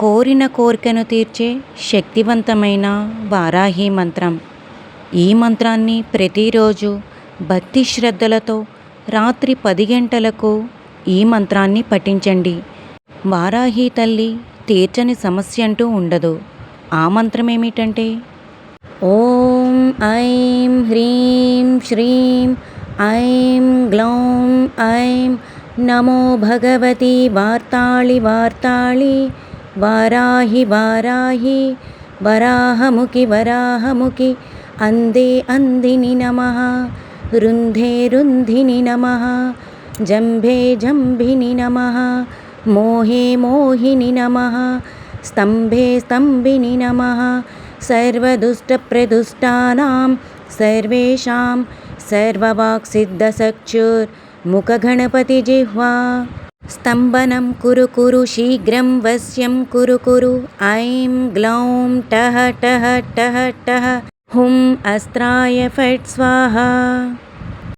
కోరిన కోరికను తీర్చే శక్తివంతమైన వారాహి మంత్రం. ఈ మంత్రాన్ని ప్రతిరోజు భక్తి శ్రద్ధలతో రాత్రి 10 గంటలకు ఈ మంత్రాన్ని పఠించండి. వారాహి తల్లి తీర్చని సమస్య అంటూ ఉండదు. ఆ మంత్రం ఏమిటంటే ఓం ఐం హ్రీం శ్రీం ఐం గ్లౌం ఐం నమో భగవతి వార్తాళి వార్తాళి వారాహి వారాహి వరాహముఖి వరాహముఖి అందే అందిని నమః రుంధే రుంధిని నమః జంభే జంభిని నమః మోహే మోహిని నమః స్తంభే స్తంభిని నమః సర్వదుష్టప్రదుష్టానాం సర్వేషాం సర్వవాక్సిద్ధసక్షుర్ముఖగణపతి జిహ్వా స్తంభనం కురు కురు శీఘ్రం వశ్యం కురు కురు ఐం గ్లౌం టహ టహ టహ టహ హుం అస్త్రాయ ఫట్ స్వాహా.